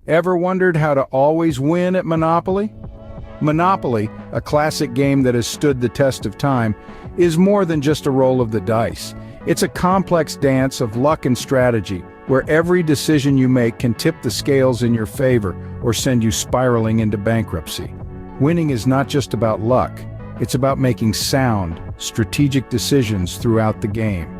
Ever wondered how to always win at Monopoly? Monopoly, a classic game that has stood the test of time, is more than just a roll of the dice. It's a complex dance of luck and strategy, where every decision you make can tip the scales in your favor or send you spiraling into bankruptcy. Winning is not just about luck, it's about making sound, strategic decisions throughout the game.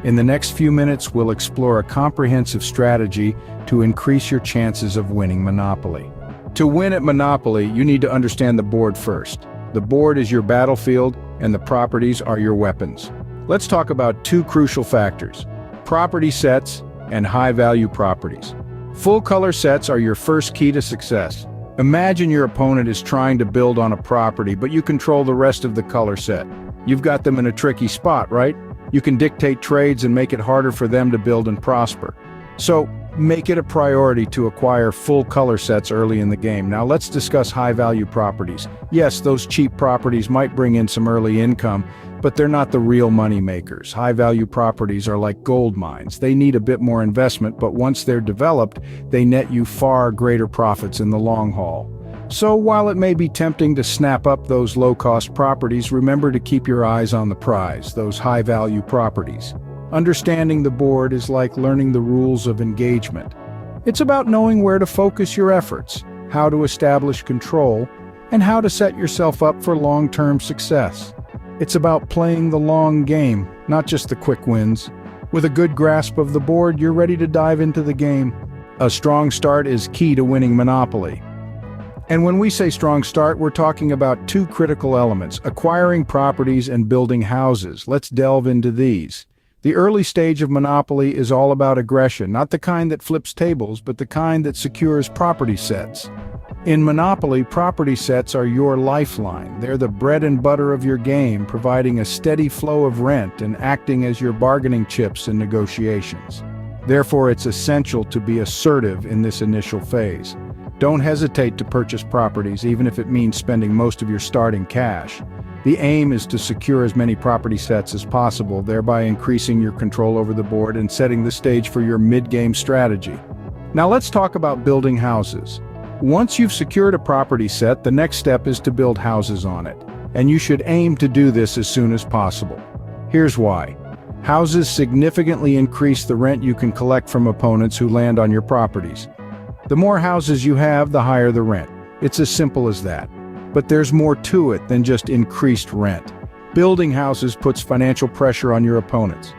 In the next few minutes, we'll explore a comprehensive strategy to increase your chances of winning Monopoly. To win at Monopoly, you need to understand the board first. The board is your battlefield, and the properties are your weapons. Let's talk about two crucial factors: property sets and high-value properties. Full-color sets are your first key to success. Imagine your opponent is trying to build on a property, but you control the rest of the color set. You've got them in a tricky spot, right? You can dictate trades and make it harder for them to build and prosper. So, make it a priority to acquire full color sets early in the game. Now let's discuss high-value properties. Yes, those cheap properties might bring in some early income, but they're not the real money makers. High-value properties are like gold mines. They need a bit more investment, but once they're developed, they net you far greater profits in the long haul. So while it may be tempting to snap up those low-cost properties, remember to keep your eyes on the prize, those high-value properties. Understanding the board is like learning the rules of engagement. It's about knowing where to focus your efforts, how to establish control, and how to set yourself up for long-term success. It's about playing the long game, not just the quick wins. With a good grasp of the board, you're ready to dive into the game. A strong start is key to winning Monopoly. And when we say strong start, we're talking about two critical elements: acquiring properties and building houses. Let's delve into these. The early stage of Monopoly is all about aggression, not the kind that flips tables, but the kind that secures property sets. In Monopoly, property sets are your lifeline. They're the bread and butter of your game, providing a steady flow of rent and acting as your bargaining chips in negotiations. Therefore, it's essential to be assertive in this initial phase. Don't hesitate to purchase properties, even if it means spending most of your starting cash. The aim is to secure as many property sets as possible, thereby increasing your control over the board and setting the stage for your mid-game strategy. Now let's talk about building houses. Once you've secured a property set, the next step is to build houses on it. And you should aim to do this as soon as possible. Here's why. Houses significantly increase the rent you can collect from opponents who land on your properties. The more houses you have, the higher the rent. It's as simple as that. But there's more to it than just increased rent. Building houses puts financial pressure on your opponents.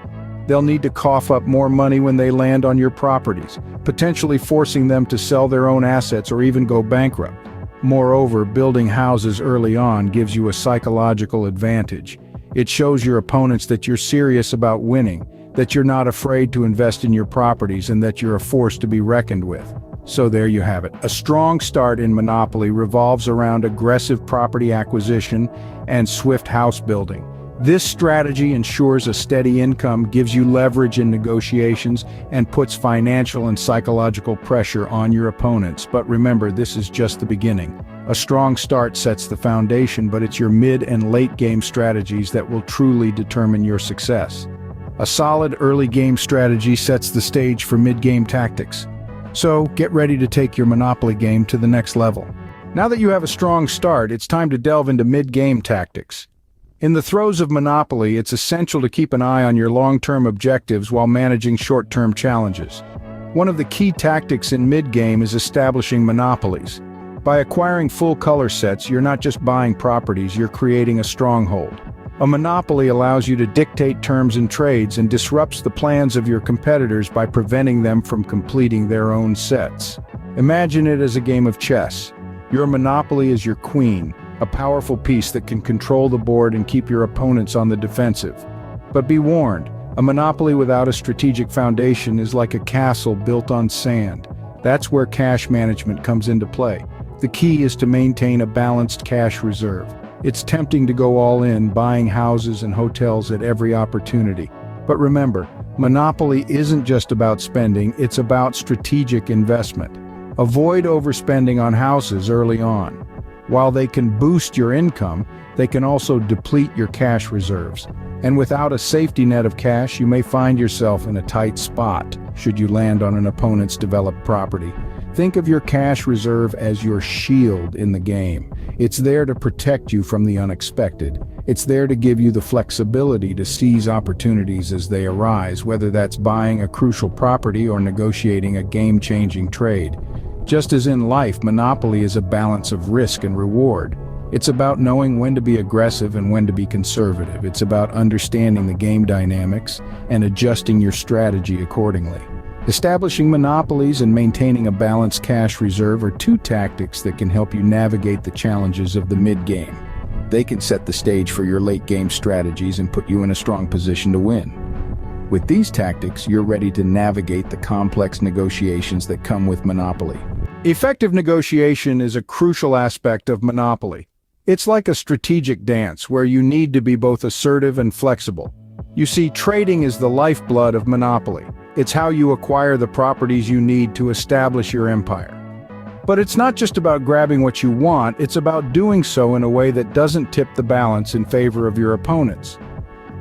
They'll need to cough up more money when they land on your properties, potentially forcing them to sell their own assets or even go bankrupt. Moreover, building houses early on gives you a psychological advantage. It shows your opponents that you're serious about winning, that you're not afraid to invest in your properties, and that you're a force to be reckoned with. So there you have it. A strong start in Monopoly revolves around aggressive property acquisition and swift house building. This strategy ensures a steady income, gives you leverage in negotiations, and puts financial and psychological pressure on your opponents. But remember, this is just the beginning. A strong start sets the foundation, but it's your mid and late game strategies that will truly determine your success. A solid early game strategy sets the stage for mid-game tactics. So, get ready to take your Monopoly game to the next level. Now that you have a strong start, it's time to delve into mid-game tactics. In the throes of Monopoly, it's essential to keep an eye on your long-term objectives while managing short-term challenges. One of the key tactics in mid-game is establishing monopolies. By acquiring full color sets, you're not just buying properties, you're creating a stronghold. A monopoly allows you to dictate terms and trades and disrupts the plans of your competitors by preventing them from completing their own sets. Imagine it as a game of chess. Your monopoly is your queen, a powerful piece that can control the board and keep your opponents on the defensive. But be warned, a monopoly without a strategic foundation is like a castle built on sand. That's where cash management comes into play. The key is to maintain a balanced cash reserve. It's tempting to go all in, buying houses and hotels at every opportunity. But remember, Monopoly isn't just about spending, it's about strategic investment. Avoid overspending on houses early on. While they can boost your income, they can also deplete your cash reserves. And without a safety net of cash, you may find yourself in a tight spot should you land on an opponent's developed property. Think of your cash reserve as your shield in the game. It's there to protect you from the unexpected. It's there to give you the flexibility to seize opportunities as they arise, whether that's buying a crucial property or negotiating a game-changing trade. Just as in life, Monopoly is a balance of risk and reward. It's about knowing when to be aggressive and when to be conservative. It's about understanding the game dynamics and adjusting your strategy accordingly. Establishing monopolies and maintaining a balanced cash reserve are two tactics that can help you navigate the challenges of the mid-game. They can set the stage for your late-game strategies and put you in a strong position to win. With these tactics, you're ready to navigate the complex negotiations that come with Monopoly. Effective negotiation is a crucial aspect of Monopoly. It's like a strategic dance where you need to be both assertive and flexible. You see, trading is the lifeblood of Monopoly. It's how you acquire the properties you need to establish your empire. But it's not just about grabbing what you want, it's about doing so in a way that doesn't tip the balance in favor of your opponents.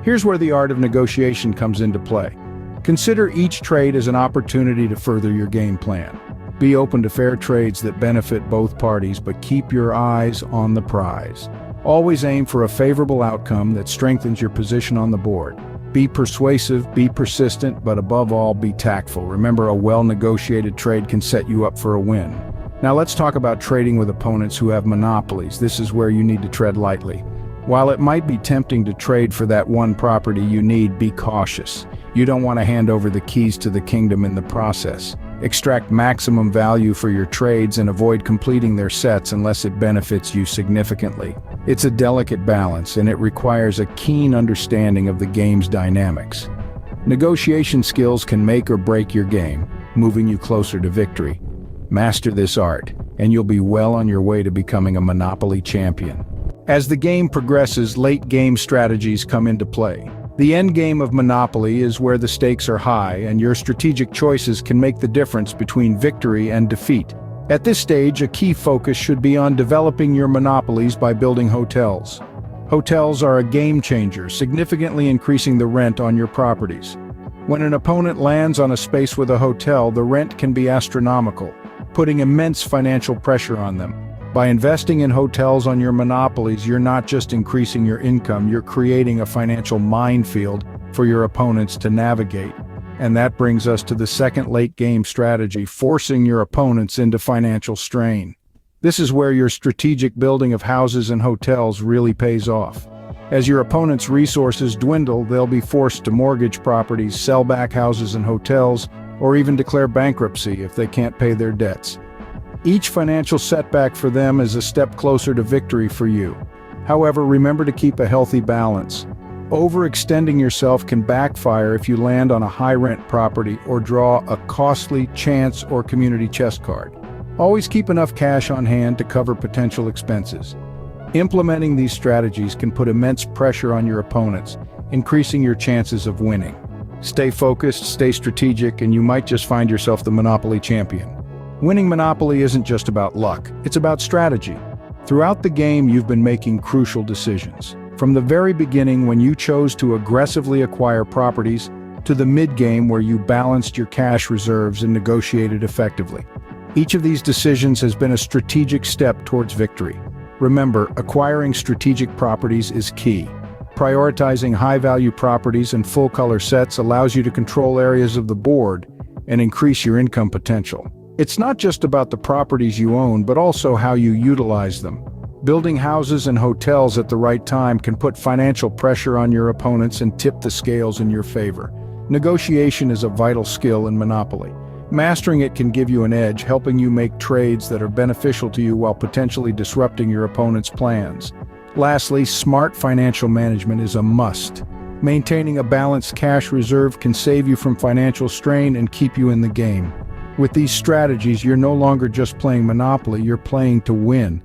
Here's where the art of negotiation comes into play. Consider each trade as an opportunity to further your game plan. Be open to fair trades that benefit both parties, but keep your eyes on the prize. Always aim for a favorable outcome that strengthens your position on the board. Be persuasive, be persistent, but above all, be tactful. Remember, a well-negotiated trade can set you up for a win. Now let's talk about trading with opponents who have monopolies. This is where you need to tread lightly. While it might be tempting to trade for that one property you need, be cautious. You don't want to hand over the keys to the kingdom in the process. Extract maximum value for your trades and avoid completing their sets unless it benefits you significantly. It's a delicate balance, and it requires a keen understanding of the game's dynamics. Negotiation skills can make or break your game, moving you closer to victory. Master this art, and you'll be well on your way to becoming a Monopoly champion. As the game progresses, late-game strategies come into play. The end game of Monopoly is where the stakes are high, and your strategic choices can make the difference between victory and defeat. At this stage, a key focus should be on developing your monopolies by building hotels. Hotels are a game changer, significantly increasing the rent on your properties. When an opponent lands on a space with a hotel, the rent can be astronomical, putting immense financial pressure on them. By investing in hotels on your monopolies, you're not just increasing your income, you're creating a financial minefield for your opponents to navigate. And that brings us to the second late-game strategy, forcing your opponents into financial strain. This is where your strategic building of houses and hotels really pays off. As your opponents' resources dwindle, they'll be forced to mortgage properties, sell back houses and hotels, or even declare bankruptcy if they can't pay their debts. Each financial setback for them is a step closer to victory for you. However, remember to keep a healthy balance. Overextending yourself can backfire if you land on a high-rent property or draw a costly chance or community chest card. Always keep enough cash on hand to cover potential expenses. Implementing these strategies can put immense pressure on your opponents, increasing your chances of winning. Stay focused, stay strategic, and you might just find yourself the Monopoly champion. Winning Monopoly isn't just about luck, it's about strategy. Throughout the game, you've been making crucial decisions. From the very beginning, when you chose to aggressively acquire properties, to the mid-game where you balanced your cash reserves and negotiated effectively. Each of these decisions has been a strategic step towards victory. Remember, acquiring strategic properties is key. Prioritizing high-value properties and full-color sets allows you to control areas of the board and increase your income potential. It's not just about the properties you own, but also how you utilize them. Building houses and hotels at the right time can put financial pressure on your opponents and tip the scales in your favor. Negotiation is a vital skill in Monopoly. Mastering it can give you an edge, helping you make trades that are beneficial to you while potentially disrupting your opponent's plans. Lastly, smart financial management is a must. Maintaining a balanced cash reserve can save you from financial strain and keep you in the game. With these strategies, you're no longer just playing Monopoly, you're playing to win.